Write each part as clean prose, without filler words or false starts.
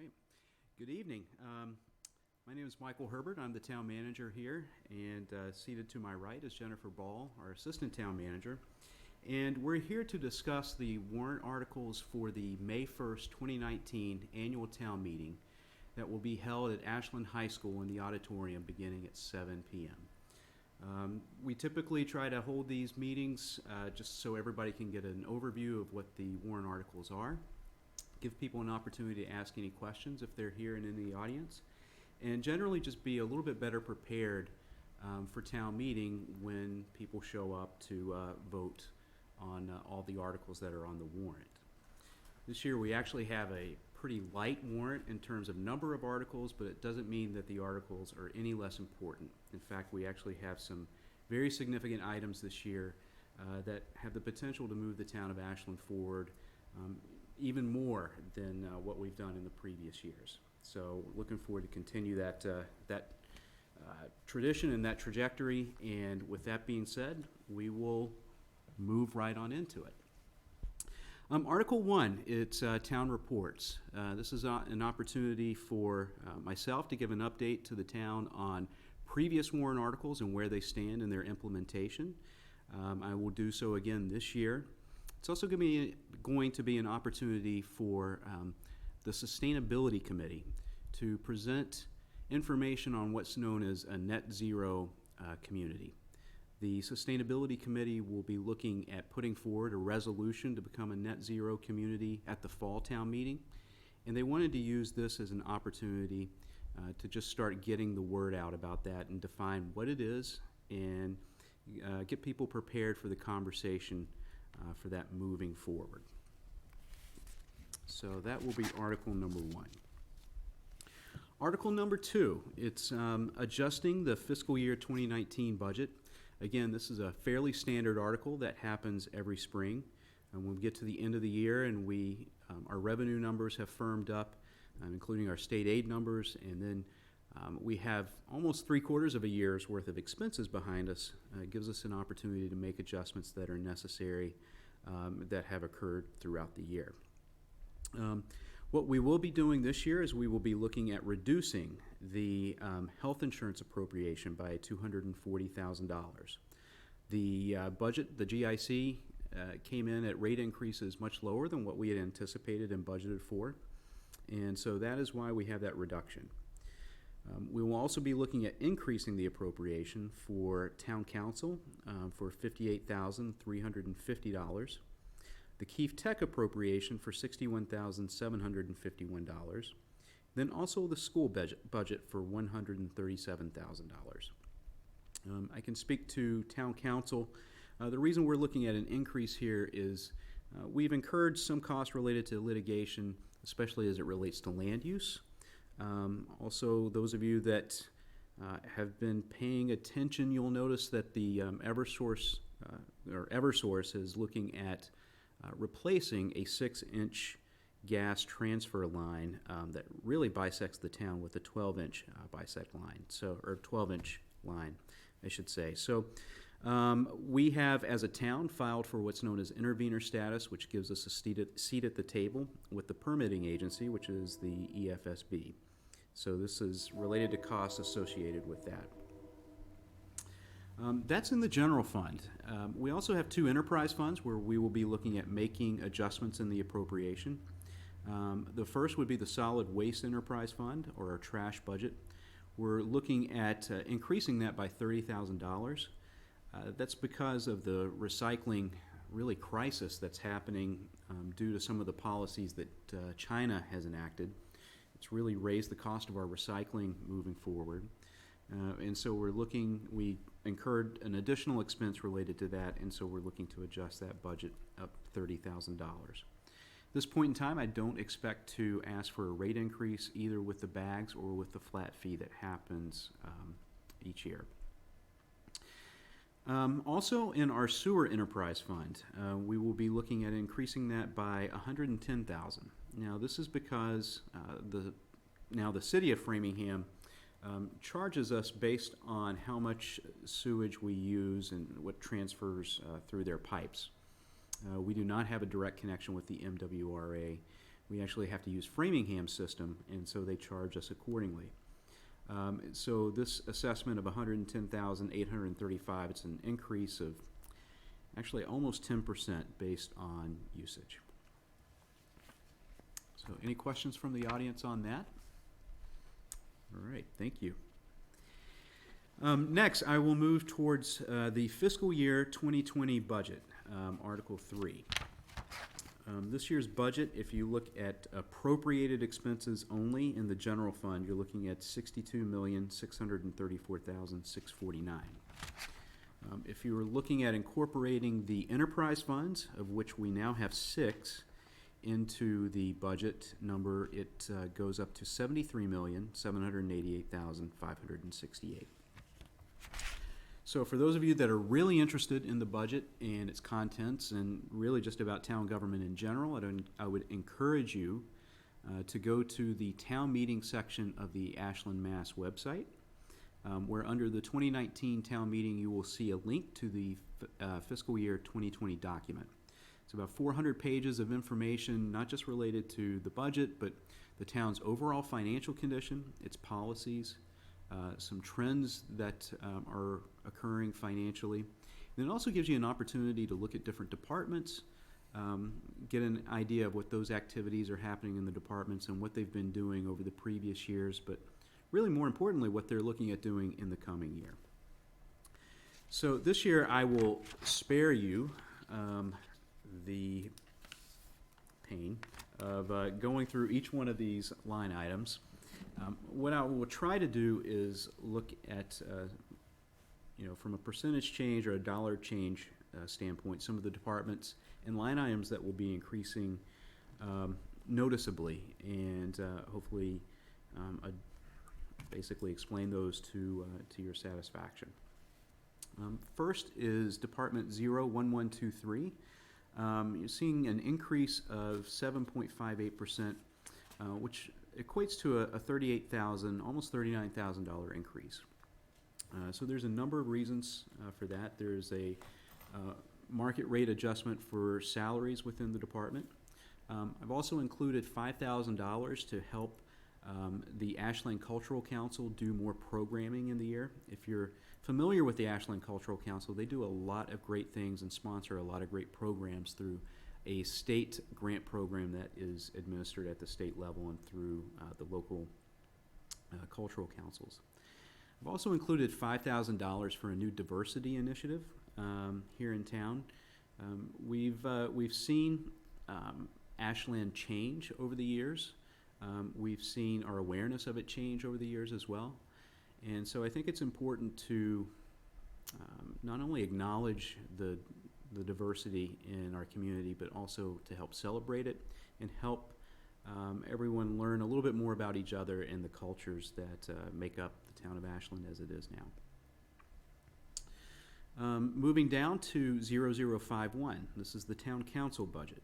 Great. Good evening. My name is Michael Herbert. I'm the town manager here, and seated to my right is Jennifer Ball, our assistant town manager. And we're here to discuss the warrant articles for the May 1st, 2019 annual town meeting that will be held at Ashland High School in the auditorium beginning at 7 p.m. We typically try to hold these meetings just so everybody can get an overview of what the warrant articles are, give people an opportunity to ask any questions if they're here and in the audience, and generally just be a little bit better prepared for town meeting when people show up to vote on all the articles that are on the warrant. This year we actually have a pretty light warrant in terms of number of articles, but it doesn't mean that the articles are any less important. In fact, we actually have some very significant items this year that have the potential to move the town of Ashland forward even more than what we've done in the previous years. So looking forward to continue that tradition and that trajectory. And with that being said, we will move right on into it. Article 1, it's town reports. This is an opportunity for myself to give an update to the town on previous warrant articles and where they stand in their implementation. I will do so again this year. It's also going to be an opportunity for the Sustainability Committee to present information on what's known as a net zero community. The Sustainability Committee will be looking at putting forward a resolution to become a net zero community at the fall town meeting, and they wanted to use this as an opportunity to just start getting the word out about that and define what it is and get people prepared for the conversation for that moving forward. So that will be Article number 1. Article number 2, it's adjusting the fiscal year 2019 budget. Again, this is a fairly standard article that happens every spring. When we get to the end of the year and our revenue numbers have firmed up, including our state aid numbers, and then we have almost 3/4 of a year's worth of expenses behind us. It gives us an opportunity to make adjustments that are necessary that have occurred throughout the year. What we will be doing this year is we will be looking at reducing the health insurance appropriation by $240,000. The budget, the GIC, came in at rate increases much lower than what we had anticipated and budgeted for, and so that is why we have that reduction. We will also be looking at increasing the appropriation for town council for $58,350. The Keefe Tech appropriation for $61,751. Then also the school budget for $137,000. I can speak to town council. The reason we're looking at an increase here is we've incurred some costs related to litigation, especially as it relates to land use. Also, those of you that have been paying attention, you'll notice that the Eversource is looking at replacing a 6-inch gas transfer line that really bisects the town with a 12-inch bisect line, or 12-inch line, I should say. So we have, as a town, filed for what's known as intervenor status, which gives us a seat at the table with the permitting agency, which is the EFSB. So this is related to costs associated with that. That's in the general fund. We also have 2 enterprise funds where we will be looking at making adjustments in the appropriation. The first would be the solid waste enterprise fund, or our trash budget. We're looking at increasing that by $30,000. That's because of the recycling really crisis that's happening due to some of the policies that China has enacted. It's really raised the cost of our recycling moving forward. And so we incurred an additional expense related to that, and so we're looking to adjust that budget up $30,000. At this point in time, I don't expect to ask for a rate increase either with the bags or with the flat fee that happens each year. Also, in our sewer enterprise fund, we will be looking at increasing that by $110,000. Now, this is because the city of Framingham charges us based on how much sewage we use and what transfers through their pipes. We do not have a direct connection with the MWRA, we actually have to use Framingham's system, and so they charge us accordingly. So this assessment of $110,835, it's an increase of actually almost 10% based on usage. So any questions from the audience on that? All right, thank you. Next, I will move towards the fiscal year 2020 budget, Article 3. This year's budget, if you look at appropriated expenses only in the general fund, you're looking at $62,634,649. If you were looking at incorporating the enterprise funds, of which we now have 6, into the budget number, it goes up to $73,788,568. So for those of you that are really interested in the budget and its contents and really just about town government in general, I would encourage you to go to the town meeting section of the Ashland, Mass website, where under the 2019 town meeting you will see a link to the fiscal year 2020 document. It's about 400 pages of information, not just related to the budget, but the town's overall financial condition, its policies, some trends that are occurring financially. And it also gives you an opportunity to look at different departments, get an idea of what those activities are happening in the departments and what they've been doing over the previous years, but really more importantly, what they're looking at doing in the coming year. So this year I will spare you the pain of going through each one of these line items. What I will try to do is look at, from a percentage change or a dollar change standpoint, some of the departments and line items that will be increasing noticeably, and hopefully basically explain those to your satisfaction. First is Department 01123. You're seeing an increase of 7.58%, which equates to a $38,000, almost $39,000 increase. So there's a number of reasons for that. There's a market rate adjustment for salaries within the department. I've also included $5,000 to help the Ashland Cultural Council do more programming in the year. If you're familiar with the Ashland Cultural Council, they do a lot of great things and sponsor a lot of great programs through a state grant program that is administered at the state level and through the local cultural councils. I've also included $5,000 for a new diversity initiative here in town. We've seen Ashland change over the years. We've seen our awareness of it change over the years as well. And so I think it's important to not only acknowledge the diversity in our community, but also to help celebrate it and help everyone learn a little bit more about each other and the cultures that make up the town of Ashland as it is now. Moving down to 0051, this is the town council budget.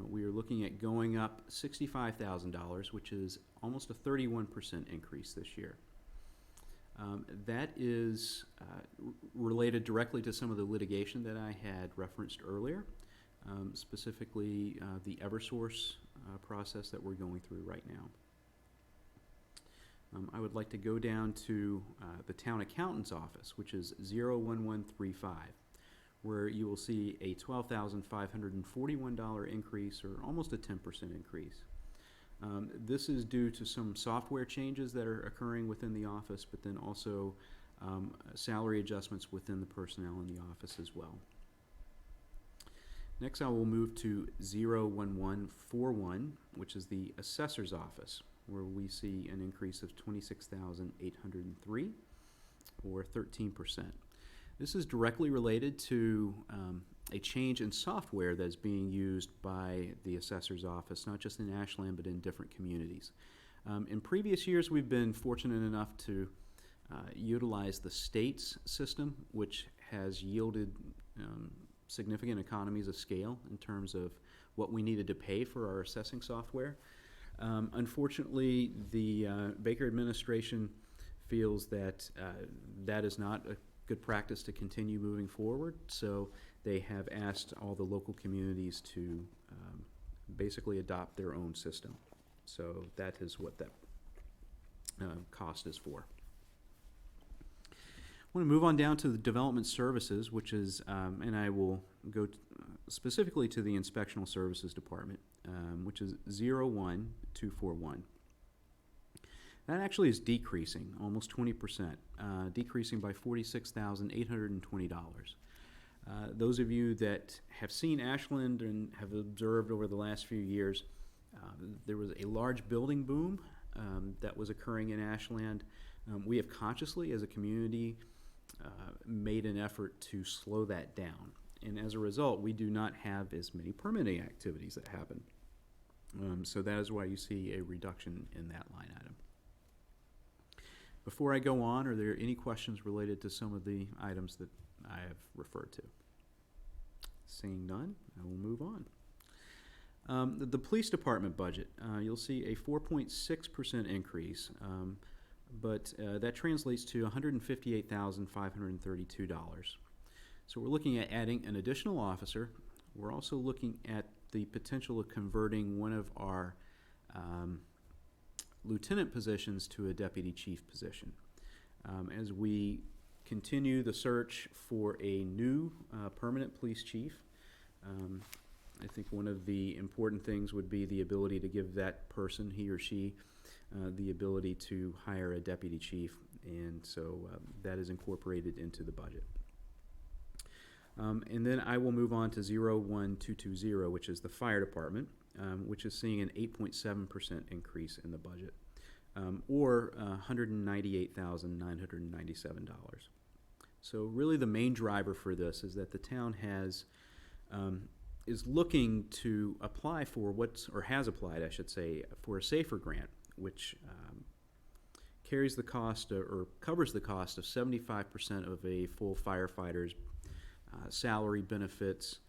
We are looking at going up $65,000, which is almost a 31% increase this year. That is related directly to some of the litigation that I had referenced earlier, specifically the Eversource process that we're going through right now. I would like to go down to the town accountant's office, which is 01135, where you will see a $12,541 increase, or almost a 10% increase. This is due to some software changes that are occurring within the office, but then also salary adjustments within the personnel in the office as well. Next, I will move to 01141, which is the assessor's office, where we see an increase of $26,803, or 13%. This is directly related to a change in software that's being used by the assessor's office, not just in Ashland, but in different communities. In previous years, we've been fortunate enough to utilize the state's system, which has yielded significant economies of scale in terms of what we needed to pay for our assessing software. Unfortunately, the Baker administration feels that that is not a good practice to continue moving forward, so they have asked all the local communities to basically adopt their own system. So that is what that cost is for. I want to move on down to the development services, which is, and I will go specifically to the inspectional services department, which is 01241. That actually is decreasing, almost 20%, decreasing by $46,820. Those of you that have seen Ashland and have observed over the last few years, there was a large building boom that was occurring in Ashland. We have consciously, as a community, made an effort to slow that down. And as a result, we do not have as many permitting activities that happen. So that is why you see a reduction in that line item. Before I go on, are there any questions related to some of the items that I have referred to? Seeing none, I will move on. The police department budget, you'll see a 4.6% increase, but that translates to $158,532. So we're looking at adding an additional officer. We're also looking at the potential of converting one of our lieutenant positions to a deputy chief position. As we continue the search for a new permanent police chief, I think one of the important things would be the ability to give that person, he or she, the ability to hire a deputy chief, and so that is incorporated into the budget. And then I will move on to 01220, which is the fire department, which is seeing an 8.7% increase in the budget, or $198,997. So really the main driver for this is that the town is looking to apply for has applied, I should say, for a SAFER grant, which carries the cost or covers the cost of 75% of a full firefighter's salary, benefits,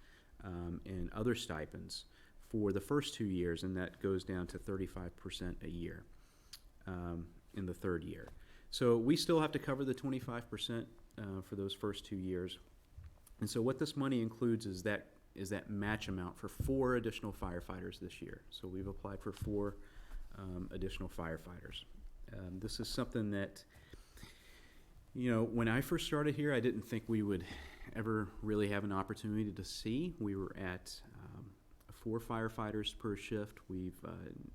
and other stipends for the first 2 years, and that goes down to 35% a year in the third year. So we still have to cover the 25% for those first 2 years. And so what this money includes is that match amount for 4 additional firefighters this year. So we've applied for 4 additional firefighters. This is something that, when I first started here, I didn't think we would ever really have an opportunity to see. We were at 4 firefighters per shift. We've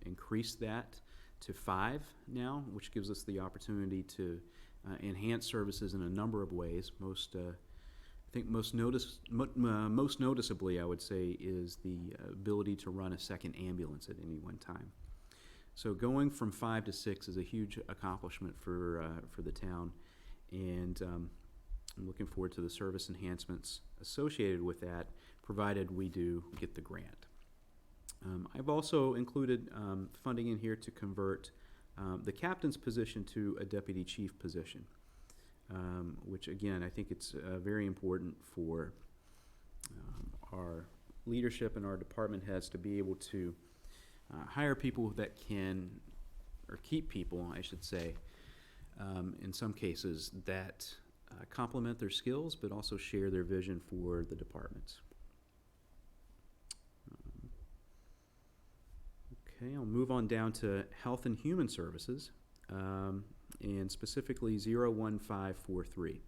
increased that to 5 now, which gives us the opportunity to enhance services in a number of ways. Most noticeably, I would say, is the ability to run a second ambulance at any one time. So going from 5 to 6 is a huge accomplishment for the town, and I'm looking forward to the service enhancements associated with that, provided we do get the grant. I've also included funding in here to convert the captain's position to a deputy chief position, which again, I think it's very important for our leadership and our department heads to be able to hire people that can, or keep people, I should say, in some cases that complement their skills but also share their vision for the departments. Okay, I'll move on down to Health and Human Services, and specifically 01543.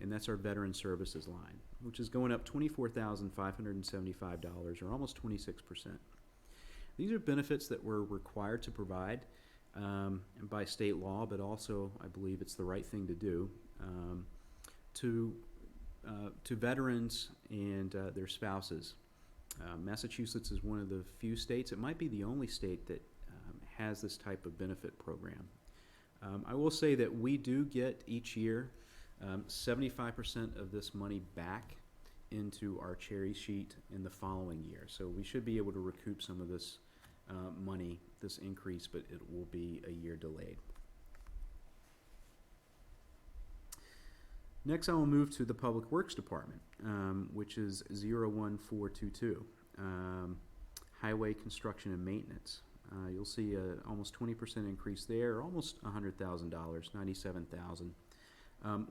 And that's our Veteran Services line, which is going up $24,575, or almost 26%. These are benefits that we're required to provide by state law, but also I believe it's the right thing to do to veterans and their spouses. Massachusetts is one of the few states, it might be the only state that has this type of benefit program. I will say that we do get each year 75% of this money back into our cherry sheet in the following year. So we should be able to recoup some of this money, this increase, but it will be a year delayed. Next, I will move to the Public Works Department, which is 01422, Highway Construction and Maintenance. You'll see a almost 20% increase there, almost $100,000, $97,000.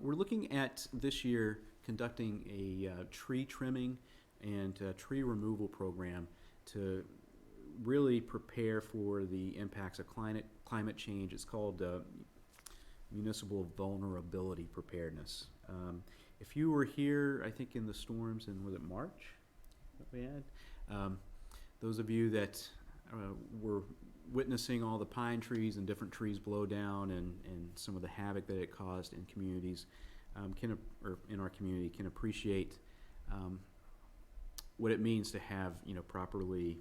We're looking at this year conducting a tree trimming and tree removal program to really prepare for the impacts of climate change. It's called municipal vulnerability preparedness. If you were here, I think in the storms in, was it March that we had? Those of you that were witnessing all the pine trees and different trees blow down, and some of the havoc that it caused in communities, or in our community, can appreciate what it means to have, properly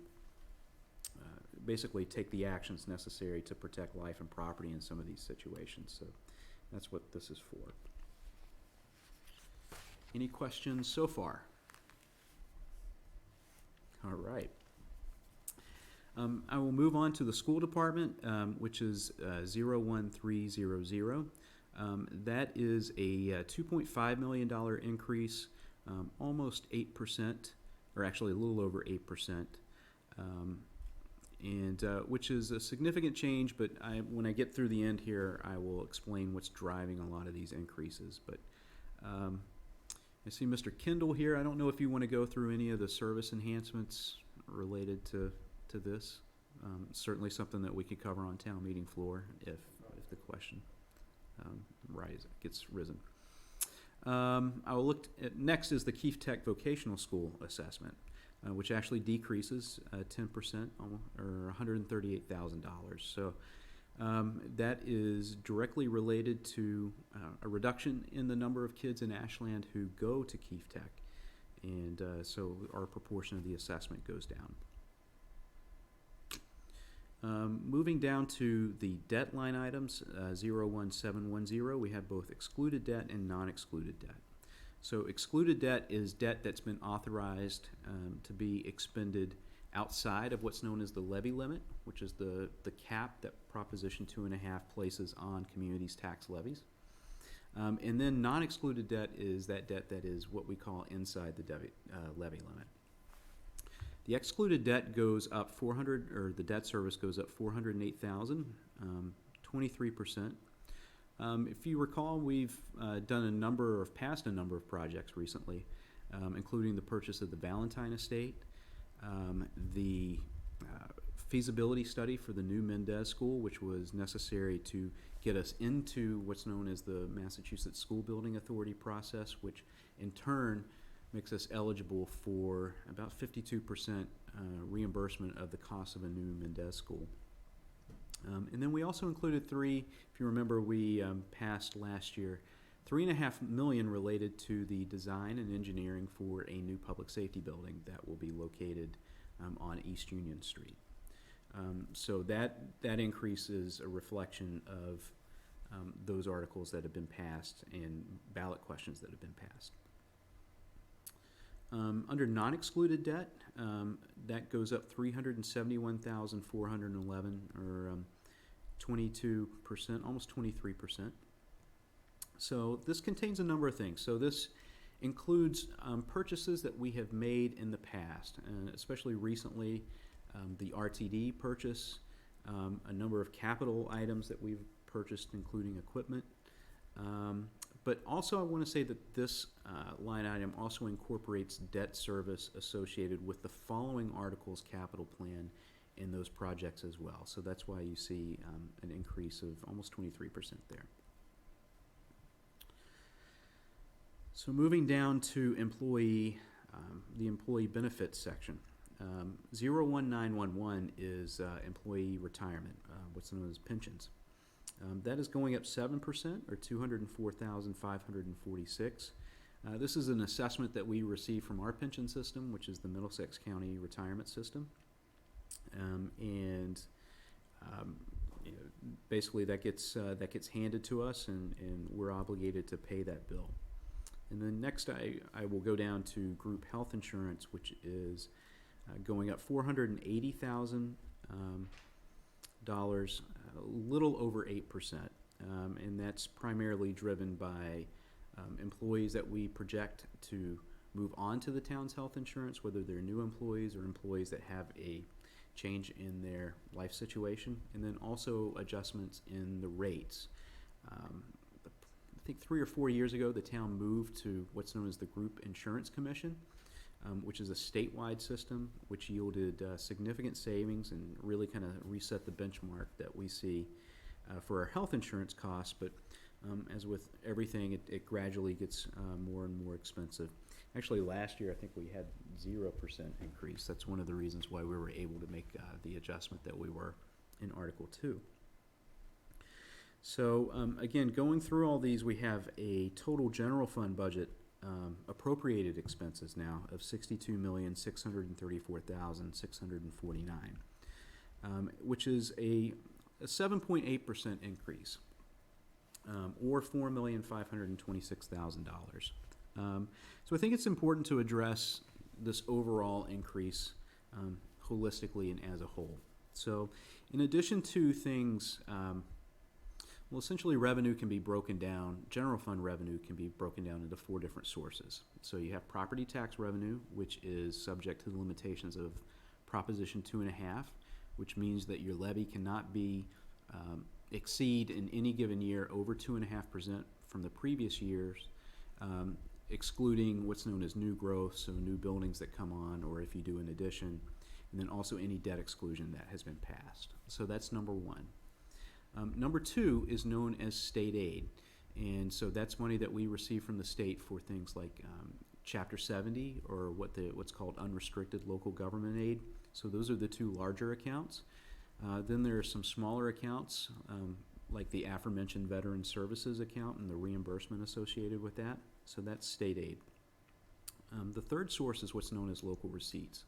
basically take the actions necessary to protect life and property in some of these situations. So that's what this is for. Any questions so far? All right. I will move on to the school department, which is 01300. That is a $2.5 million increase, almost 8%, or actually a little over 8%, which is a significant change, but when I get through the end here, I will explain what's driving a lot of these increases. But I see Mr. Kendall here. I don't know if you want to go through any of the service enhancements related to this. Certainly something that we could cover on town meeting floor if the question gets risen. I will look at next is the Keefe Tech Vocational School assessment, which actually decreases 10%, or $138,000. So that is directly related to a reduction in the number of kids in Ashland who go to Keefe Tech, and so our proportion of the assessment goes down. Moving down to the debt line items, 01710, we have both excluded debt and non-excluded debt. So excluded debt is debt that's been authorized to be expended outside of what's known as the levy limit, which is the cap that Proposition 2.5 places on communities' tax levies. And then non-excluded debt is that debt that is what we call inside the levy limit. The excluded debt goes up the debt service goes up $408,000, 23%. If you recall, we've passed a number of projects recently, including the purchase of the Valentine Estate, the feasibility study for the new Mendez School, which was necessary to get us into what's known as the Massachusetts School Building Authority process, which in turn makes us eligible for about 52% reimbursement of the cost of a new Mendez School. And then we also included if you remember, we passed last year, $3.5 million related to the design and engineering for a new public safety building that will be located on East Union Street. So that increase is a reflection of those articles that have been passed and ballot questions that have been passed. Under non-excluded debt, that goes up $371,411, or 22%, almost 23%. So this contains a number of things. So this includes purchases that we have made in the past, and especially recently, the RTD purchase, a number of capital items that we've purchased, including equipment. But also I want to say that this line item also incorporates debt service associated with the following articles capital plan in those projects as well. So that's why you see an increase of almost 23% there. So moving down to the employee benefits section. 01911 is employee retirement, what's known as pensions. That is going up 7%, or $204,546. This is an assessment that we receive from our pension system, which is the Middlesex County Retirement System. Basically that gets handed to us, and we're obligated to pay that bill. And then next I will go down to group health insurance, which is going up $480,000, a little over 8%, and that's primarily driven by employees that we project to move on to the town's health insurance, whether they're new employees or employees that have a change in their life situation, and then also adjustments in the rates. I think 3 or 4 years ago, the town moved to what's known as the Group Insurance Commission, which is a statewide system, which yielded significant savings and really kind of reset the benchmark that we see for our health insurance costs. But as with everything, it gradually gets more and more expensive. Actually, last year I think we had 0% increase. That's one of the reasons why we were able to make the adjustment that we were in Article 2. So again, going through all these, we have a total general fund budget appropriated expenses now of $62,634,649, which is a 7.8% increase, or $4,526,000. So I think it's important to address this overall increase holistically and as a whole. So in addition to things, well, essentially revenue can be broken down, general fund revenue can be broken down into 4 different sources. So you have property tax revenue, which is subject to the limitations of Proposition 2.5, which means that your levy cannot be exceed in any given year over 2.5% from the previous years, excluding what's known as new growth, so new buildings that come on, or if you do an addition, and then also any debt exclusion that has been passed. So that's number 1. Number 2 is known as state aid, and so that's money that we receive from the state for things like Chapter 70, or what's called unrestricted local government aid. So those are the 2 larger accounts. Then there are some smaller accounts, like the aforementioned Veteran Services account and the reimbursement associated with that. So that's state aid. The third source is what's known as local receipts.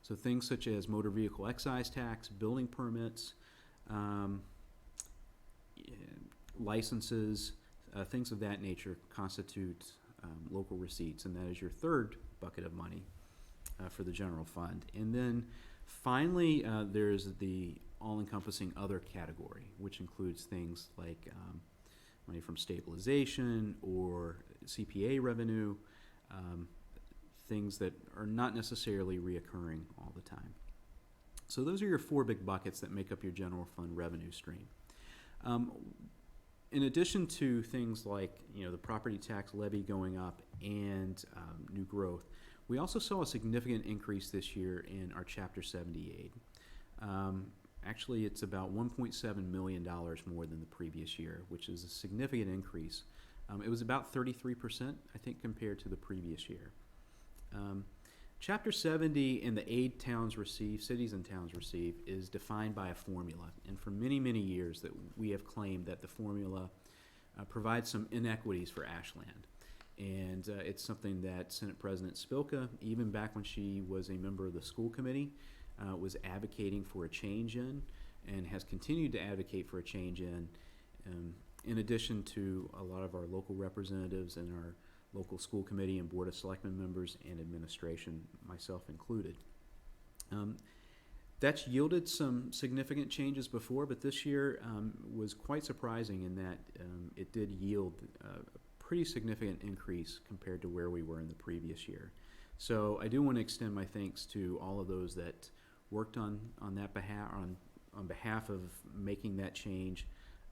So things such as motor vehicle excise tax, building permits, licenses, things of that nature constitute local receipts, and that is your third bucket of money for the general fund. And then finally, there's the all-encompassing other category, which includes things like money from stabilization or CPA revenue, things that are not necessarily reoccurring all the time. So those are your 4 big buckets that make up your general fund revenue stream. In addition to things like the property tax levy going up and new growth, we also saw a significant increase this year in our Chapter 70 aid. Actually, it's about $1.7 million more than the previous year, which is a significant increase. It was about 33%, I think, compared to the previous year. Chapter 70 and the aid towns receive, cities and towns receive, is defined by a formula. And for many, many years that we have claimed that the formula provides some inequities for Ashland. And it's something that Senate President Spilka, even back when she was a member of the school committee, was advocating for a change in, and has continued to advocate for a change in addition to a lot of our local representatives and our local school committee and board of selectmen members and administration, myself included. That's yielded some significant changes before, but this year was quite surprising in that it did yield a pretty significant increase compared to where we were in the previous year. So I do want to extend my thanks to all of those that worked on that behalf, on behalf of making that change,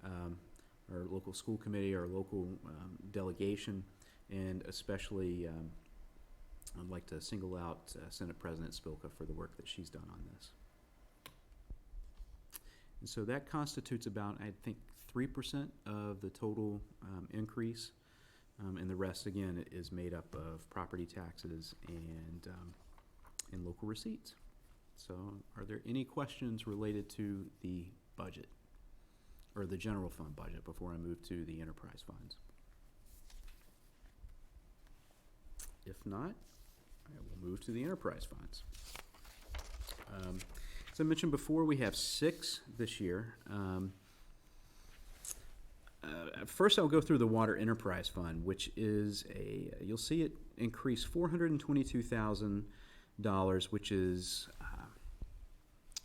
our local school committee, our local delegation, and especially I'd like to single out Senate President Spilka for the work that she's done on this. And so that constitutes about, I think, 3% of the total increase, and the rest, again, is made up of property taxes and local receipts. So are there any questions related to the budget, or the general fund budget, before I move to the enterprise funds? If not, I will move to the enterprise funds. As I mentioned before, we have 6 this year. First, I'll go through the Water Enterprise Fund, which is you'll see it increase $422,000, which is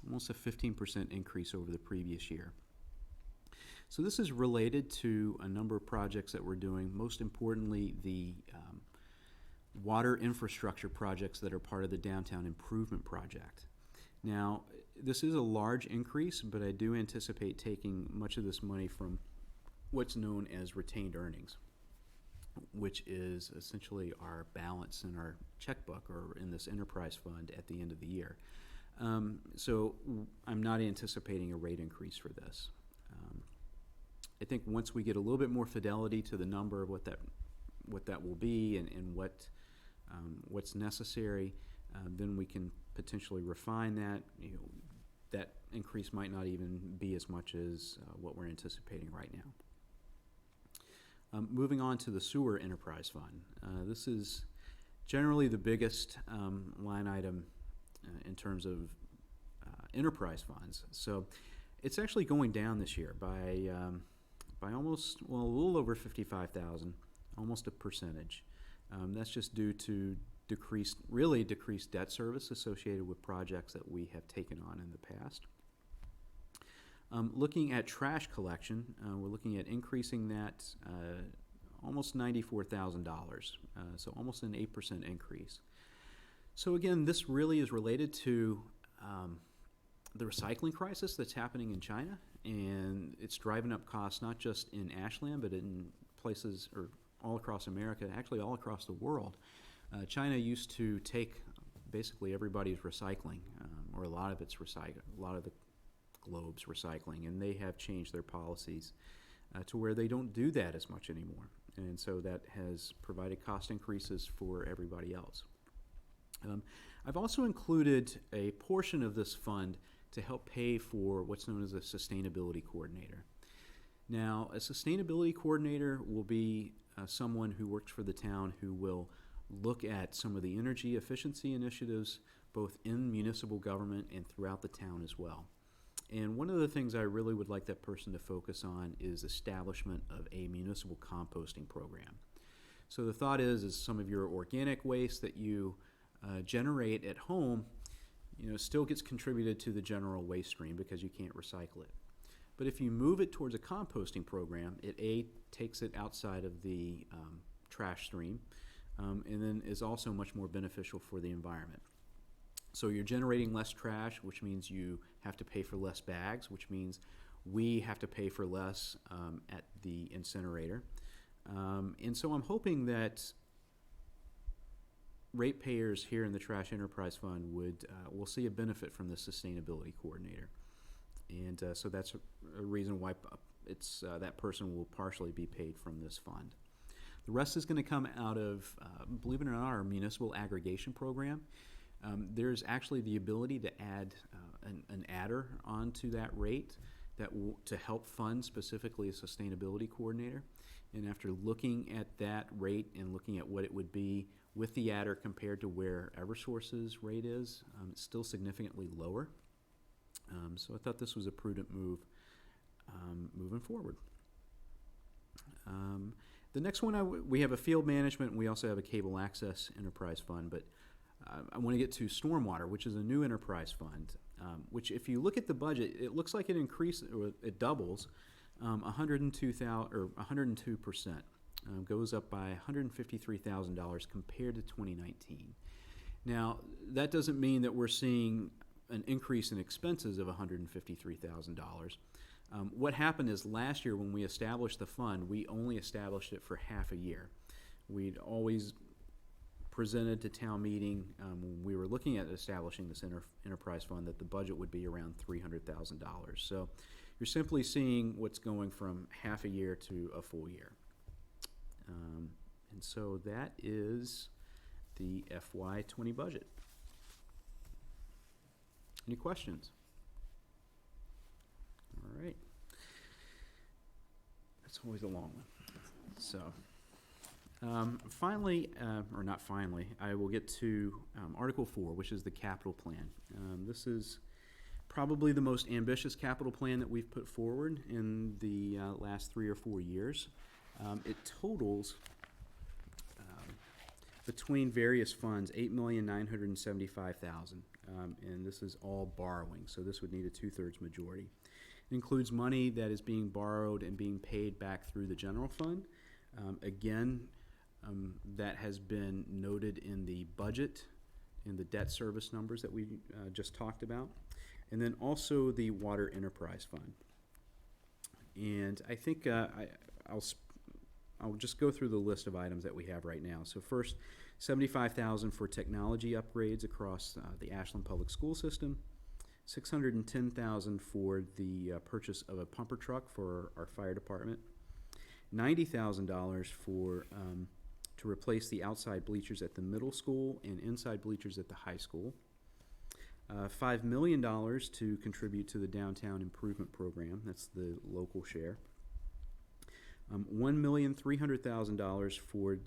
almost a 15% increase over the previous year. So this is related to a number of projects that we're doing, most importantly the water infrastructure projects that are part of the Downtown Improvement Project. Now, this is a large increase, but I do anticipate taking much of this money from what's known as retained earnings. which is essentially our balance in our checkbook or in this enterprise fund at the end of the year. So I'm not anticipating a rate increase for this. I think once we get a little bit more fidelity to the number of what that will be and what's necessary, then we can potentially refine that. That increase might not even be as much as what we're anticipating right now. Moving on to the sewer enterprise fund. This is generally the biggest line item in terms of enterprise funds. So it's actually going down this year by almost, well, a little over 55,000, almost a percentage. That's just due to decreased debt service associated with projects that we have taken on in the past. Looking at trash collection, we're looking at increasing that almost $94,000, so almost an 8% increase. So again, this really is related to the recycling crisis that's happening in China, and it's driving up costs not just in Ashland, but in places or all across America, actually all across the world. China used to take basically everybody's recycling, or a lot of its recycling, a lot of the globe's recycling, and they have changed their policies to where they don't do that as much anymore. And so that has provided cost increases for everybody else. I've also included a portion of this fund to help pay for what's known as a sustainability coordinator. Now, a sustainability coordinator will be someone who works for the town who will look at some of the energy efficiency initiatives both in municipal government and throughout the town as well. And one of the things I really would like that person to focus on is establishment of a municipal composting program. So the thought is some of your organic waste that you generate at home, still gets contributed to the general waste stream because you can't recycle it. But if you move it towards a composting program, it takes it outside of the trash stream, and then is also much more beneficial for the environment. So you're generating less trash, which means you have to pay for less bags, which means we have to pay for less at the incinerator. And so I'm hoping that ratepayers here in the Trash Enterprise Fund will see a benefit from the sustainability coordinator. And so that's a reason why that person will partially be paid from this fund. The rest is going to come out of, believe it or not, our municipal aggregation program. There's actually the ability to add an adder onto that rate to help fund specifically a sustainability coordinator. And after looking at that rate and looking at what it would be with the adder compared to where Eversource's rate is, it's still significantly lower. So I thought this was a prudent move moving forward. The next one, we have a field management, and we also have a cable access enterprise fund, but I want to get to stormwater, which is a new enterprise fund, which if you look at the budget, it looks like it increases, or it doubles, 102%, goes up by $153,000 compared to 2019. Now, that doesn't mean that we're seeing an increase in expenses of $153,000. What happened is last year when we established the fund, we only established it for half a year. We'd always presented to town meeting when we were looking at establishing this enterprise fund that the budget would be around $300,000. So you're simply seeing what's going from half a year to a full year. And so that is the FY20 budget. Any questions? All right. That's always a long one. So finally, or not finally, I will get to Article 4, which is the capital plan. This is probably the most ambitious capital plan that we've put forward in the last 3 or 4 years. It totals between various funds $8,975,000, and this is all borrowing, so this would need a 2/3 majority. It includes money that is being borrowed and being paid back through the general fund. That has been noted in the budget, in the debt service numbers that we just talked about, and then also the water enterprise fund. And I think I'm I'll just go through the list of items that we have right now. So first, $75,000 for technology upgrades across the Ashland Public School System, $610,000 for the purchase of a pumper truck for our fire department, $90,000 for to replace the outside bleachers at the middle school and inside bleachers at the high school, $5 million to contribute to the downtown improvement program. That's the local share. $1,300,000 for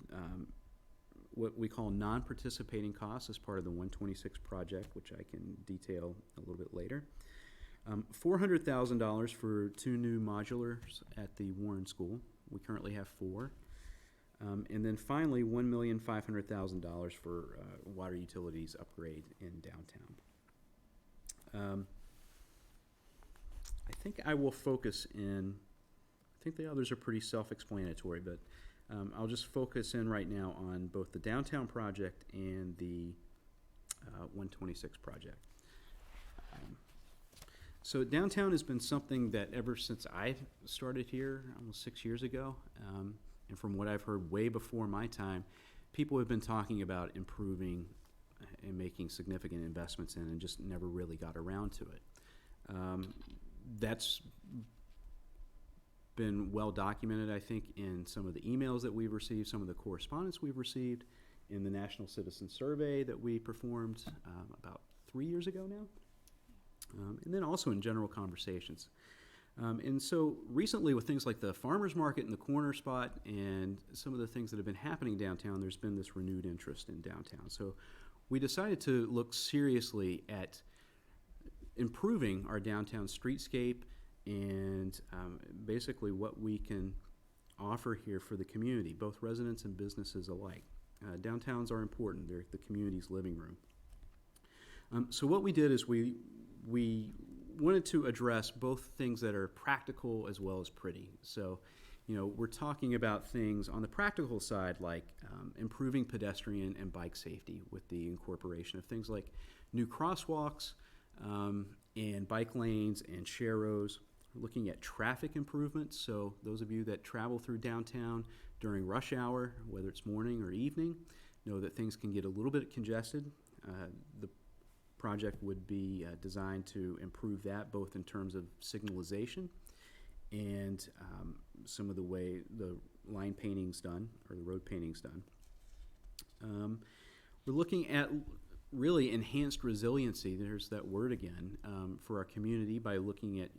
what we call non-participating costs as part of the 126 project, which I can detail a little bit later. $400,000 for 2 new modulars at the Warren School. We currently have 4. And then finally, $1,500,000 for water utilities upgrade in downtown. I think I will focus in, I think the others are pretty self-explanatory, but I'll just focus in right now on both the downtown project and the 126 project. So downtown has been something that ever since I started here almost 6 years ago, and from what I've heard way before my time, people have been talking about improving and making significant investments in and just never really got around to it. That's been well documented, I think, in some of the emails that we've received, some of the correspondence we've received, in the National Citizen Survey that we performed about 3 years ago now, and then also in general conversations. And so recently with things like the farmers market and the corner spot and some of the things that have been happening downtown, there's been this renewed interest in downtown. So we decided to look seriously at improving our downtown streetscape and basically what we can offer here for the community, both residents and businesses alike. Downtowns are important. They're the community's living room. So what we did is we wanted to address both things that are practical as well as pretty. So, you know, we're talking about things on the practical side like improving pedestrian and bike safety with the incorporation of things like new crosswalks and bike lanes and share rows. We're looking at traffic improvements. So those of you that travel through downtown during rush hour, whether it's morning or evening, know that things can get a little bit congested. The project would be designed to improve that both in terms of signalization and some of the way the line painting's done or the road painting's done. We're looking at really enhanced resiliency, there's that word again, for our community by looking at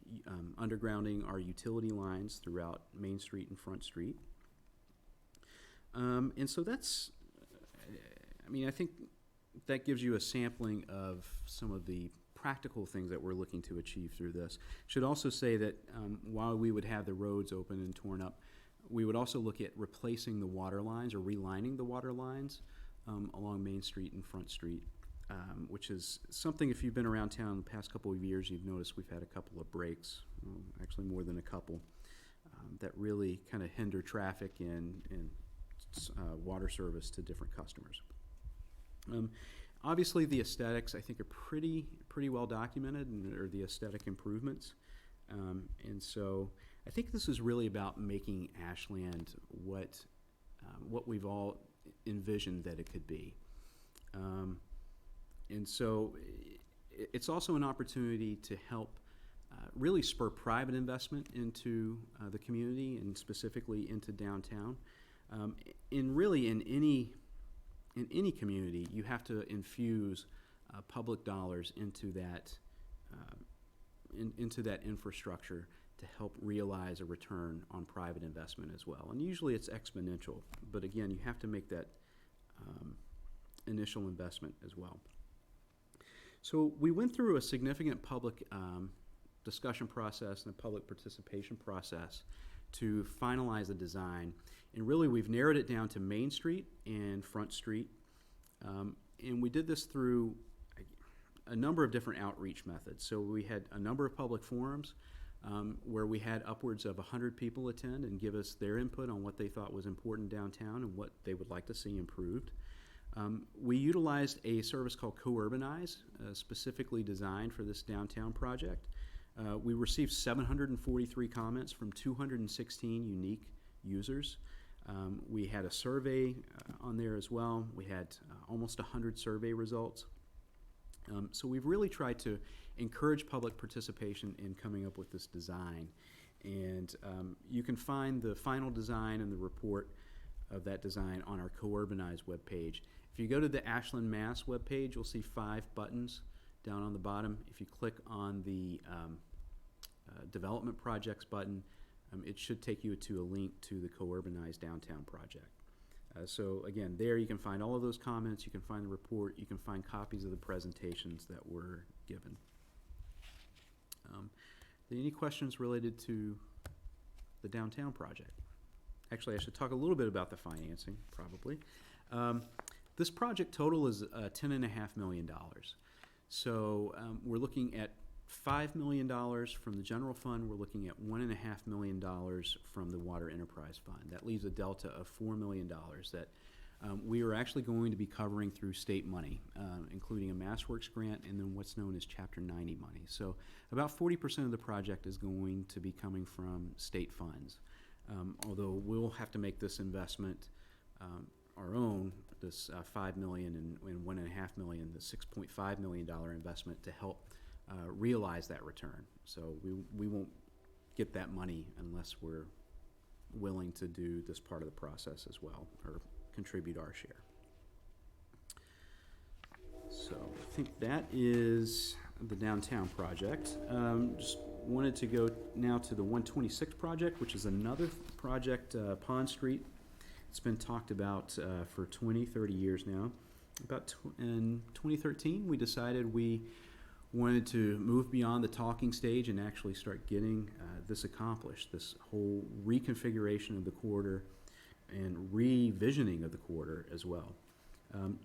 undergrounding our utility lines throughout Main Street and Front Street. And so that's, I mean, I think that gives you a sampling of some of the practical things that we're looking to achieve through this. Should also say that while we would have the roads open and torn up, we would also look at replacing the water lines or relining the water lines along Main Street and Front Street, which is something, if you've been around town the past couple of years, you've noticed we've had a couple of breaks, actually more than a couple, that really kind of hinder traffic and water service to different customers. Obviously, the aesthetics, I think, are pretty well documented, or the aesthetic improvements. And so I think this is really about making Ashland what we've all envisioned that it could be. And so it's also an opportunity to help really spur private investment into the community and specifically into downtown. And really in any community, you have to infuse public dollars into that infrastructure to help realize a return on private investment as well. And usually it's exponential, but again, you have to make that initial investment as well. So we went through a significant public discussion process and a public participation process to finalize the design. And really, we've narrowed it down to Main Street and Front Street. And we did this through a number of different outreach methods. So we had a number of public forums where we had upwards of 100 people attend and give us their input on what they thought was important downtown and what they would like to see improved. We utilized a service called Co-Urbanize, specifically designed for this downtown project. We received 743 comments from 216 unique users. We had a survey on there as well. We had almost 100 survey results. So we've really tried to encourage public participation in coming up with this design. And you can find the final design and the report of that design on our Co-Urbanize webpage. If you go to the Ashland, Mass webpage, you'll see 5 buttons down on the bottom. If you click on the Development Projects button, it should take you to a link to the Co-Urbanize Downtown project. So again, there you can find all of those comments, you can find the report, you can find copies of the presentations that were given. Any questions related to the downtown project? Actually, I should talk a little bit about the financing, probably. This project total is $10.5 million. So we're looking at $5 million from the general fund. We're looking at $1.5 million from the Water Enterprise Fund. That leaves a delta of $4 million that we are actually going to be covering through state money, including a MassWorks grant and then what's known as Chapter 90 money. So about 40% of the project is going to be coming from state funds. Although we'll have to make this investment our own, this $5 million and $1.5 million, the $6.5 million investment to help realize that return. So we won't get that money unless we're willing to do this part of the process as well, or contribute our share. So I think that is the downtown project. Just wanted to go now to the 126 project, which is another project, Pond Street. It's been talked about for 20, 30 years now. In 2013, we decided we wanted to move beyond the talking stage and actually start getting this accomplished, this whole reconfiguration of the corridor and revisioning of the corridor as well.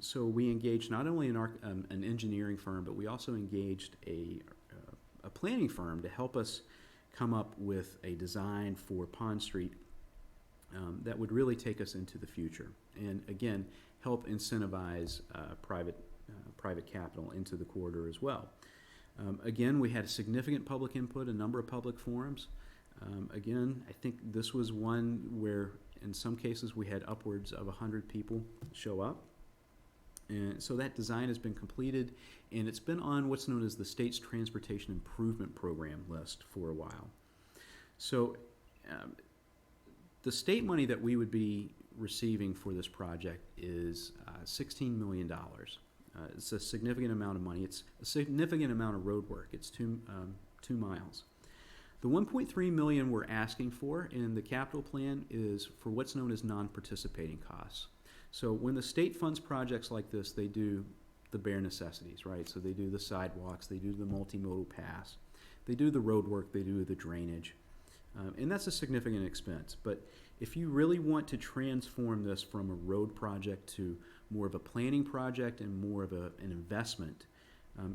So we engaged not only an engineering firm, but we also engaged a planning firm to help us come up with a design for Pond Street that would really take us into the future and, again, help incentivize private capital into the corridor as well. Again, we had significant public input, a number of public forums. Again, I think this was one where in some cases we had upwards of 100 people show up. And so that design has been completed, and it's been on what's known as the state's Transportation Improvement Program list for a while. So the state money that we would be receiving for this project is $16 million. It's a significant amount of money. It's a significant amount of road work. It's 2 miles. The $1.3 million we're asking for in the capital plan is for what's known as non-participating costs. So when the state funds projects like this, they do the bare necessities, right? So they do the sidewalks, they do the multimodal paths, they do the road work, they do the drainage. And that's a significant expense. But if you really want to transform this from a road project to more of a planning project and more of an investment,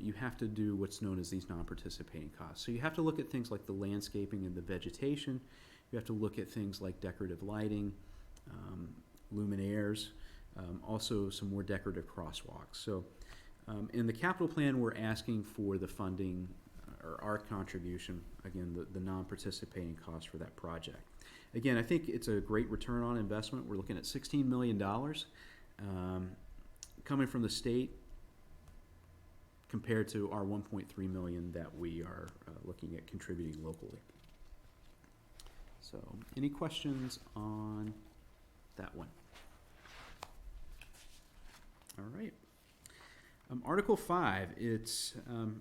you have to do what's known as these non-participating costs. So you have to look at things like the landscaping and the vegetation. You have to look at things like decorative lighting, luminaires, also some more decorative crosswalks. So in the capital plan, we're asking for the funding or our contribution, again, the non-participating cost for that project. Again, I think it's a great return on investment. We're looking at $16 million coming from the state compared to our $1.3 million that we are looking at contributing locally. So any questions on that one? All right. Article 5.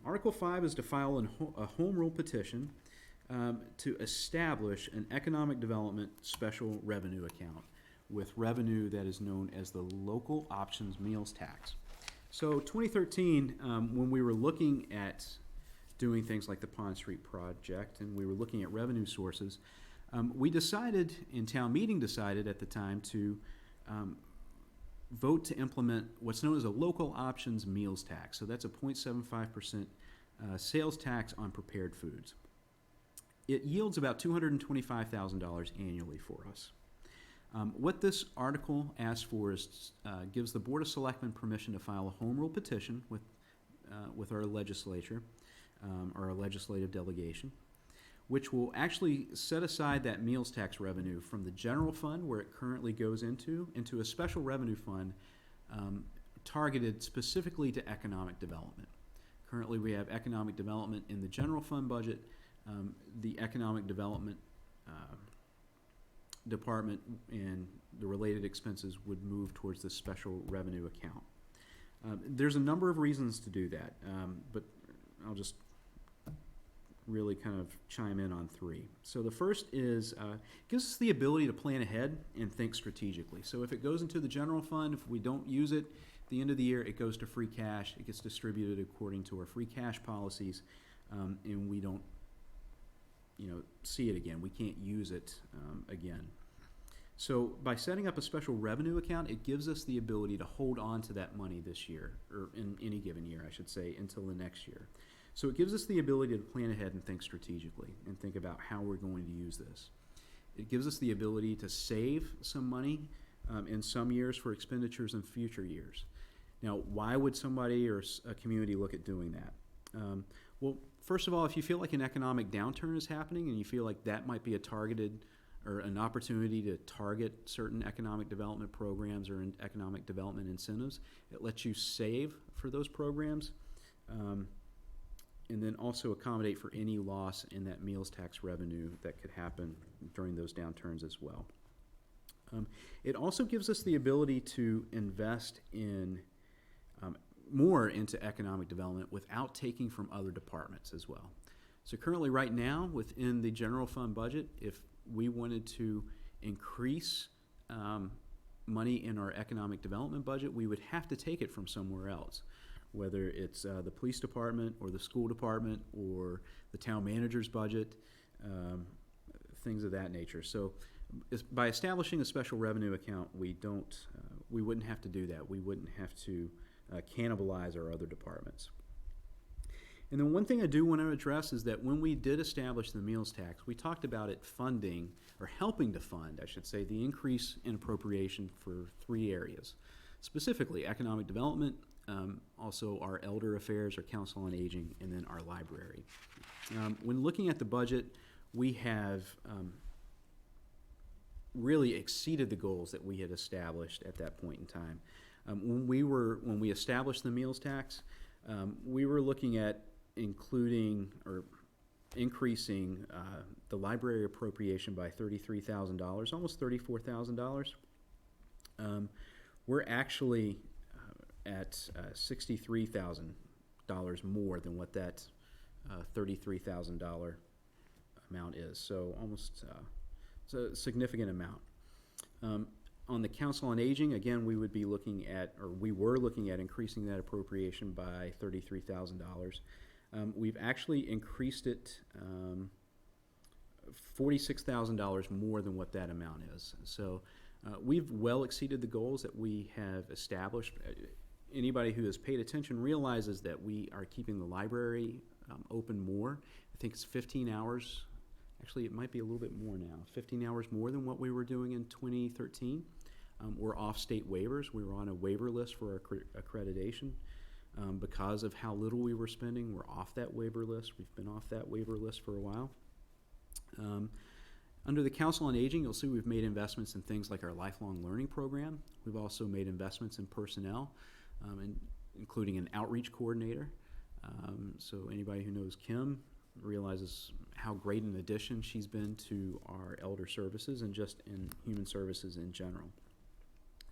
Article 5 is to file a home rule petition to establish an economic development special revenue account with revenue that is known as the local options meals tax. So 2013, when we were looking at doing things like the Pond Street project and we were looking at revenue sources, we decided, and town meeting decided at the time, to vote to implement what's known as a local options meals tax. So that's a 0.75% sales tax on prepared foods. It yields about $225,000 annually for us. What this article asks for is gives the Board of Selectmen permission to file a home rule petition with our legislature, or our legislative delegation, which will actually set aside that meals tax revenue from the general fund where it currently goes into a special revenue fund targeted specifically to economic development. Currently, we have economic development in the general fund budget. The economic development department and the related expenses would move towards the special revenue account. There's a number of reasons to do that, but I'll just really kind of chime in on three. So the first is gives us the ability to plan ahead and think strategically. So if it goes into the general fund, if we don't use it at the end of the year, it goes to free cash. It gets distributed according to our free cash policies, and we don't, see it again. We can't use it again. So by setting up a special revenue account, it gives us the ability to hold on to that money this year, or in any given year, I should say, until the next year. So it gives us the ability to plan ahead and think strategically and think about how we're going to use this. It gives us the ability to save some money in some years for expenditures in future years. Now, why would somebody or a community look at doing that? Well, first of all, if you feel like an economic downturn is happening and you feel like that might be a targeted or an opportunity to target certain economic development programs or economic development incentives, it lets you save for those programs. And then also accommodate for any loss in that meals tax revenue that could happen during those downturns as well. It also gives us the ability to invest in more into economic development without taking from other departments as well. So currently right now within the general fund budget, if we wanted to increase money in our economic development budget, we would have to take it from somewhere else, whether it's the police department or the school department or the town manager's budget, things of that nature. So by establishing a special revenue account, we wouldn't have to do that. We wouldn't have to cannibalize our other departments. And then one thing I do want to address is that when we did establish the meals tax, we talked about it funding, or helping to fund, I should say, the increase in appropriation for three areas. Specifically, economic development, also our elder affairs, our council on aging, and then our library. When looking at the budget, we have really exceeded the goals that we had established at that point in time. When we established the meals tax, we were looking at including or increasing the library appropriation by $33,000, almost $34,000. We're actually at $63,000 more than what that $33,000 amount is. So almost it's a significant amount. On the Council on Aging, again, we would be looking at, or we were looking at increasing that appropriation by $33,000. We've actually increased it $46,000 more than what that amount is. So we've well exceeded the goals that we have established. Anybody who has paid attention realizes that we are keeping the library open more. I think it's 15 hours. Actually, it might be a little bit more now. 15 hours more than what we were doing in 2013. We're off state waivers. We were on a waiver list for accreditation. Because of how little we were spending, we're off that waiver list. We've been off that waiver list for a while. Under the Council on Aging, you'll see we've made investments in things like our lifelong learning program. We've also made investments in personnel, including an outreach coordinator. So anybody who knows Kim realizes how great an addition she's been to our elder services and just in human services in general.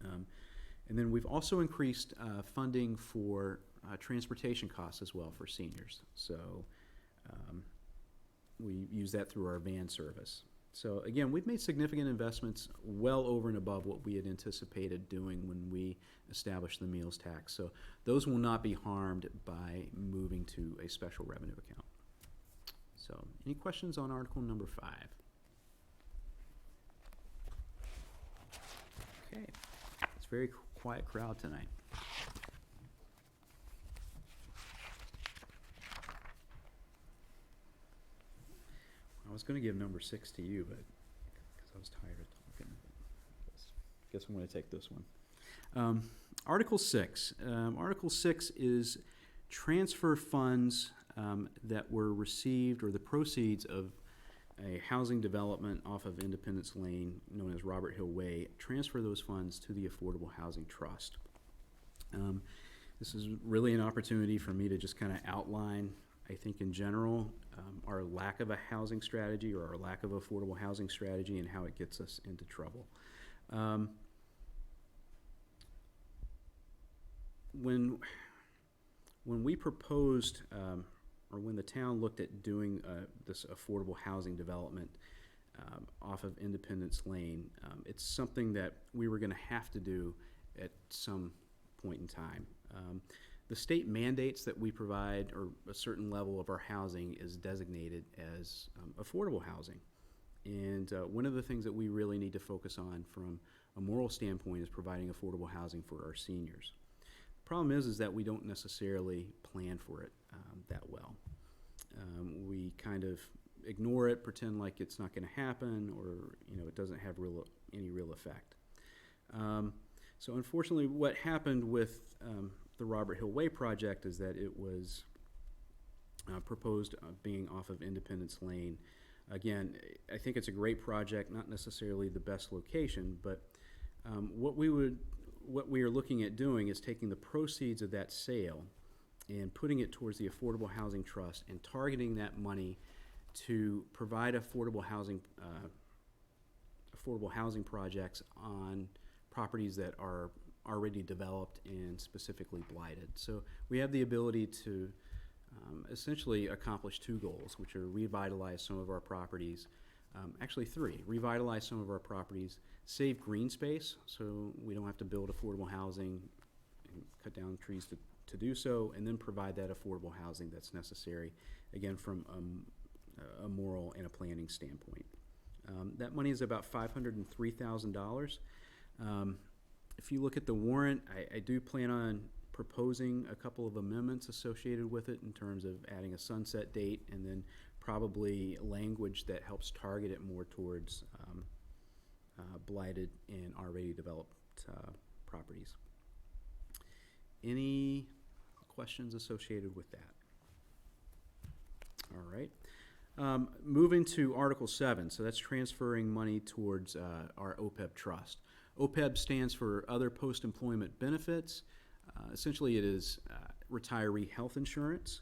And then we've also increased funding for transportation costs as well for seniors. So we use that through our van service. So again, we've made significant investments well over and above what we had anticipated doing when we established the meals tax. So those will not be harmed by moving to a special revenue account. So any questions on Article number 5? Okay, it's a very quiet crowd tonight. I was going to give number 6 to you, but because I was tired of talking, I guess I'm going to take this one. Article 6. Article 6 is transfer funds that were received, or the proceeds of a housing development off of Independence Lane, known as Robert Hill Way, transfer those funds to the Affordable Housing Trust. This is really an opportunity for me to just kind of outline, I think in general, our lack of a housing strategy or our lack of affordable housing strategy and how it gets us into trouble. When we proposed, or when the town looked at doing this affordable housing development off of Independence Lane, it's something that we were going to have to do at some point in time. The state mandates that we provide, or a certain level of our housing is designated as affordable housing. And one of the things that we really need to focus on from a moral standpoint is providing affordable housing for our seniors. The problem is that we don't necessarily plan for it that well. We kind of ignore it, pretend like it's not going to happen, or it doesn't have any real effect. So unfortunately, what happened with the Robert Hill Way project is that it was proposed being off of Independence Lane. Again, I think it's a great project, not necessarily the best location, but what we are looking at doing is taking the proceeds of that sale and putting it towards the Affordable Housing Trust and targeting that money to provide affordable housing projects on properties that are already developed and specifically blighted. So we have the ability to essentially accomplish two goals, which are revitalize some of our properties, actually three: revitalize some of our properties, save green space so we don't have to build affordable housing and cut down trees to do so, and then provide that affordable housing that's necessary, again, from a moral and a planning standpoint. That money is about $503,000. If you look at the warrant, I do plan on proposing a couple of amendments associated with it in terms of adding a sunset date and then probably language that helps target it more towards blighted and already developed properties. Any questions associated with that? All right. Moving to Article 7, so that's transferring money towards our OPEB trust. OPEB stands for Other Post-Employment Benefits. Essentially, it is retiree health insurance.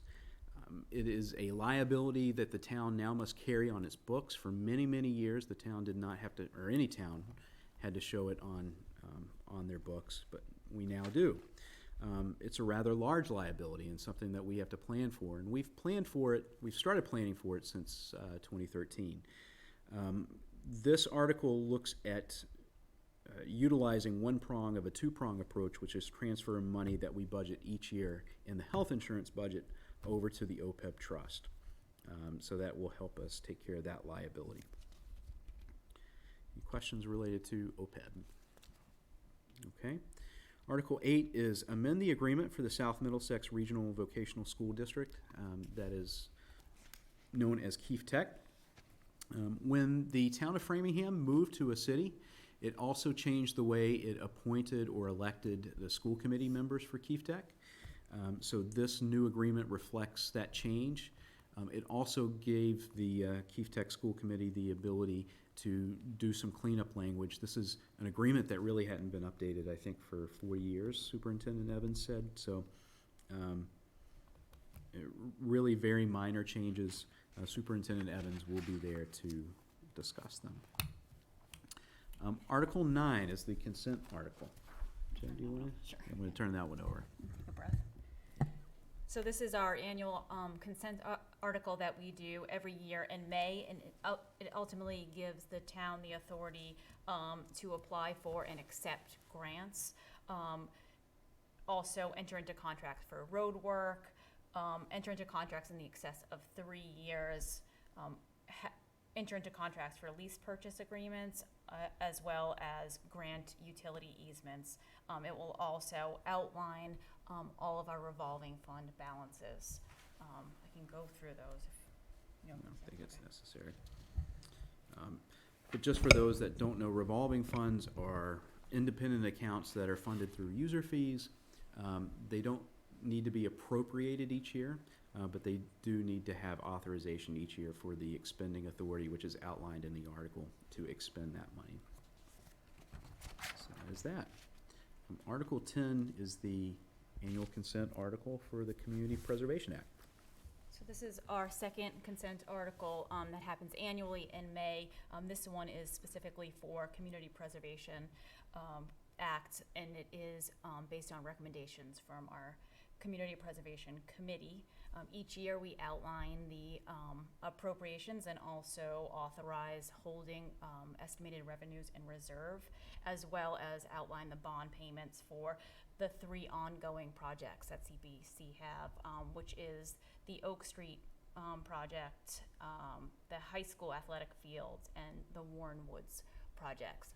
It is a liability that the town now must carry on its books. For many, many years, the town did not have to, or any town had to show it on their books, but we now do. It's a rather large liability and something that we have to plan for, and we've started planning for it since 2013. This article looks at utilizing one prong of a two-prong approach, which is transferring money that we budget each year in the health insurance budget over to the OPEB trust. So that will help us take care of that liability. Any questions related to OPEB? Okay. Article 8 is amend the agreement for the South Middlesex Regional Vocational School District, that is known as Keefe Tech. When the town of Framingham moved to a city, it also changed the way it appointed or elected the school committee members for Keefe Tech. So this new agreement reflects that change. It also gave the Keefe Tech School Committee the ability to do some cleanup language. This is an agreement that really hadn't been updated, I think, for 4 years, Superintendent Evans said. So really very minor changes. Superintendent Evans will be there to discuss them. Article 9 is the consent article. Jen, do you want to? Sure. I'm going to turn that one over. Take a breath. So this is our annual consent article that we do every year in May, and it ultimately gives the town the authority to apply for and accept grants. Also enter into contracts for road work, enter into contracts in the excess of 3 years, enter into contracts for lease purchase agreements, as well as grant utility easements. It will also outline all of our revolving fund balances. I can go through those if you don't think it's necessary. But just for those that don't know, revolving funds are independent accounts that are funded through user fees. They don't need to be appropriated each year. but they do need to have authorization each year for the expending authority, which is outlined in the article, to expend that money. So that is that. Article 10 is the annual consent article for the Community Preservation Act. So this is our second consent article that happens annually in May. This one is specifically for Community Preservation Act, and it is based on recommendations from our Community Preservation Committee. Each year we outline the appropriations and also authorize holding estimated revenues in reserve, as well as outline the bond payments for the 3 ongoing projects that CPC have, which is the Oak Street project, the high school athletic fields, and the Warren Woods projects.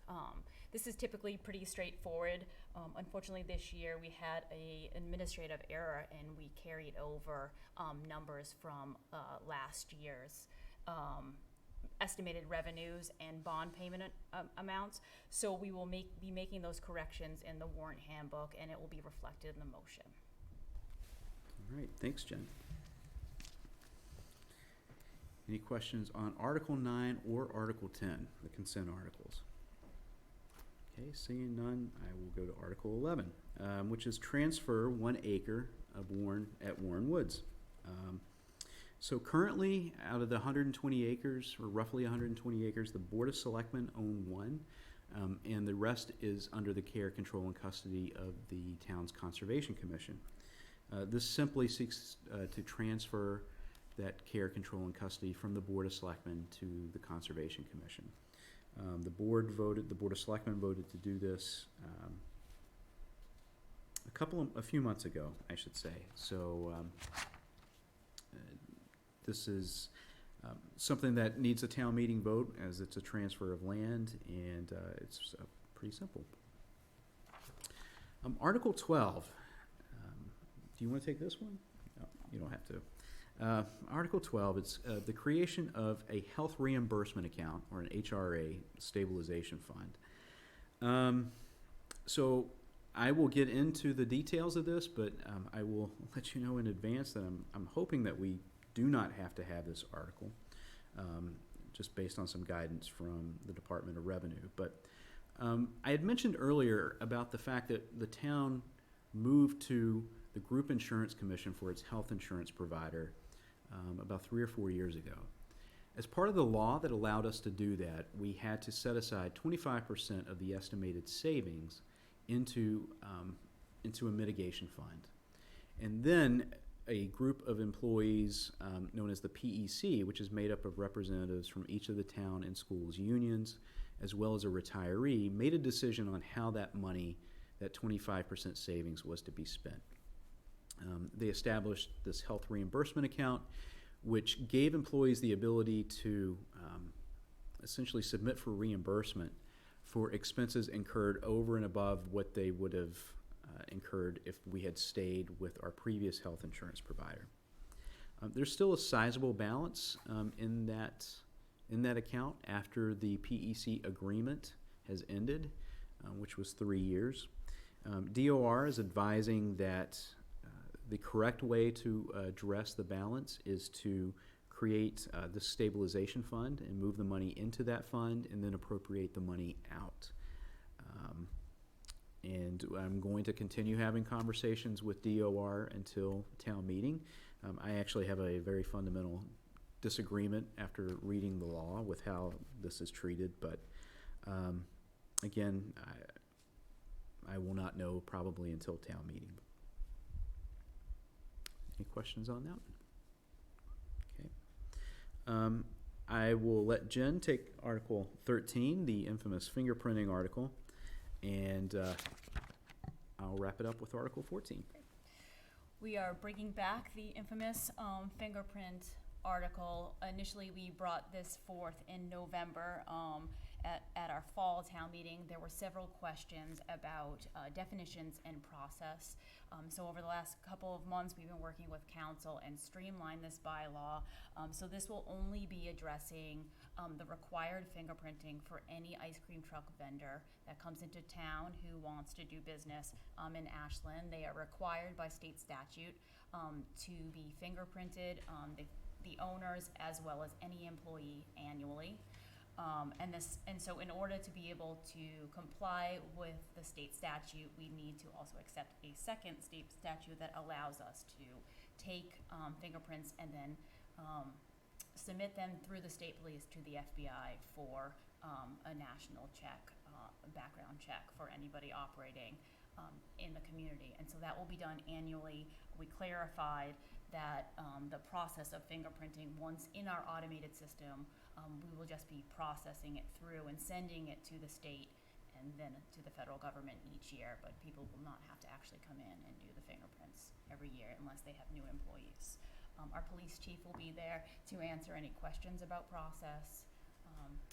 This is typically pretty straightforward. Unfortunately, this year we had an administrative error and we carried over numbers from last year's estimated revenues and bond payment amounts. So we will be making those corrections in the warrant handbook, and it will be reflected in the motion. All right, thanks, Jen. Any questions on Article 9 or Article 10, the consent articles? Okay, seeing none, I will go to Article 11, which is transfer 1 acre of Warren Woods. So currently, out of the 120 acres, or roughly 120 acres, the Board of Selectmen own 1, and the rest is under the care, control, and custody of the town's Conservation Commission. This simply seeks to transfer that care, control, and custody from the Board of Selectmen to the Conservation Commission. The Board of Selectmen voted to do this a few months ago, I should say. So this is something that needs a town meeting vote, as it's a transfer of land, and it's pretty simple. Article 12. Do you want to take this one? No, you don't have to. Article 12, it's the creation of a health reimbursement account, or an HRA, stabilization fund. So I will get into the details of this, but I will let you know in advance that I'm hoping that we do not have to have this article, just based on some guidance from the Department of Revenue. But I had mentioned earlier about the fact that the town moved to the Group Insurance Commission for its health insurance provider about 3 or 4 years ago. As part of the law that allowed us to do that, we had to set aside 25% of the estimated savings into a mitigation fund. And then a group of employees known as the PEC, which is made up of representatives from each of the town and schools unions, as well as a retiree, made a decision on how that money, that 25% savings, was to be spent. They established this health reimbursement account, which gave employees the ability to essentially submit for reimbursement for expenses incurred over and above what they would have incurred if we had stayed with our previous health insurance provider. There's still a sizable balance in that account after the PEC agreement has ended, which was 3 years. DOR is advising that the correct way to address the balance is to create the stabilization fund and move the money into that fund and then appropriate the money out. And I'm going to continue having conversations with DOR until town meeting. I actually have a very fundamental disagreement after reading the law with how this is treated, but again, I will not know probably until town meeting. Any questions on that? Okay. I will let Jen take Article 13, the infamous fingerprinting article, and I'll wrap it up with Article 14. We are bringing back the infamous fingerprint article. Initially, we brought this forth in November at our fall town meeting. There were several questions about definitions and process. So over the last couple of months, we've been working with council and streamline this bylaw. So this will only be addressing the required fingerprinting for any ice cream truck vendor that comes into town who wants to do business in Ashland. They are required by state statute to be fingerprinted, the owners as well as any employee annually. And so in order to be able to comply with the state statute, we need to also accept a second state statute that allows us to take fingerprints and then submit them through the state police to the FBI for a national check, a background check for anybody operating in the community. And so that will be done annually. We clarified that the process of fingerprinting, once in our automated system, we will just be processing it through and sending it to the state and then to the federal government each year, but people will not have to actually come in and do the fingerprints every year unless they have new employees. Our police chief will be there to answer any questions about process.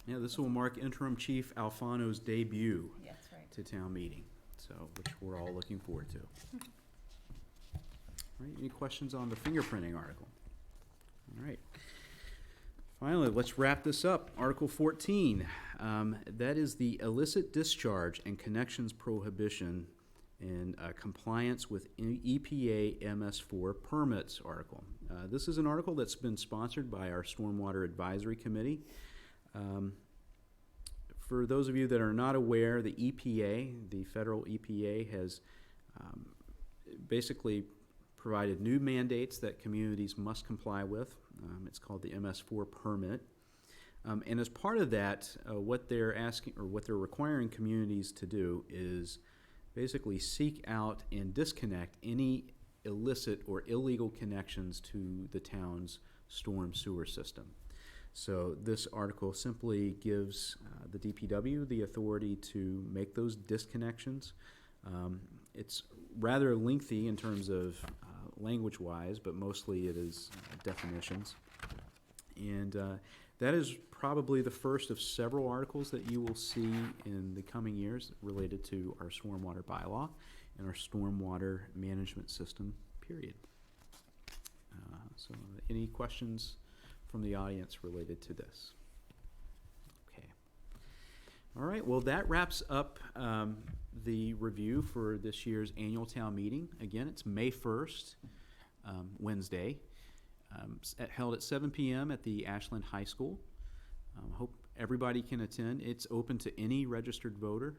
Yeah, this will mark Interim Chief Alfano's debut That's right. to town meeting, so which we're all looking forward to. All right, any questions on the fingerprinting article? All right. Finally, let's wrap this up. Article 14, that is the illicit discharge and connections prohibition and compliance with EPA MS4 permits article. This is an article that's been sponsored by our Stormwater Advisory Committee. For those of you that are not aware, the EPA, the federal EPA, has basically provided new mandates that communities must comply with. It's called the MS4 permit. And as part of that, what they're asking, or what they're requiring communities to do is basically seek out and disconnect any illicit or illegal connections to the town's storm sewer system. So this article simply gives the DPW the authority to make those disconnections. It's rather lengthy in terms of language-wise, but mostly it is definitions. And that is probably the first of several articles that you will see in the coming years related to our stormwater bylaw and our stormwater management system, period. So any questions from the audience related to this? Okay. All right, well, that wraps up the review for this year's annual town meeting. Again, it's May 1st, Wednesday, held at 7 p.m. at the Ashland High School. Hope everybody can attend. It's open to any registered voter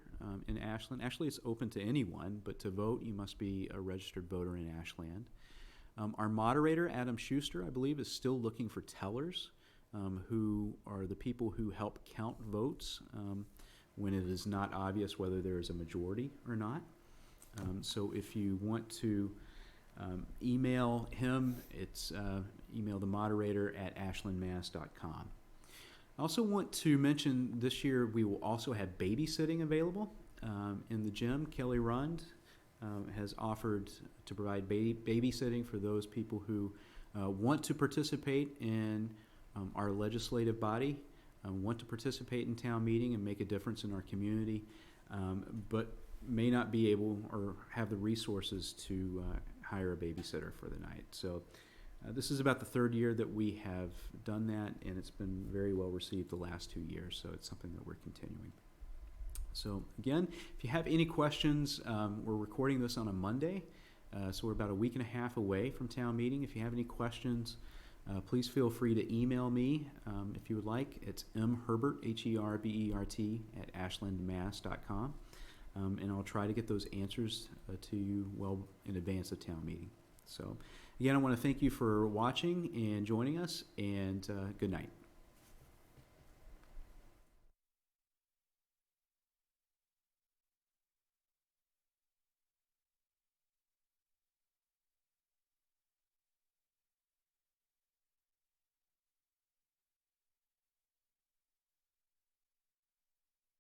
in Ashland. Actually, it's open to anyone, but to vote, you must be a registered voter in Ashland. Our moderator, Adam Schuster, I believe, is still looking for tellers, who are the people who help count votes when it is not obvious whether there is a majority or not. So if you want to email him, it's email the moderator at ashlandmass.com. I also want to mention this year we will also have babysitting available in the gym. Kelly Rund has offered to provide babysitting for those people who want to participate in our legislative body, want to participate in town meeting and make a difference in our community, but may not be able or have the resources to hire a babysitter for the night. So this is about the third year that we have done that, and it's been very well received the last 2 years, so it's something that we're continuing. So again, if you have any questions, we're recording this on a Monday, so we're about a week and a half away from town meeting. If you have any questions, please feel free to email me if you would like. It's mherbert, Herbert, at ashlandmass.com, and I'll try to get those answers to you well in advance of town meeting. So again, I want to thank you for watching and joining us, and good night.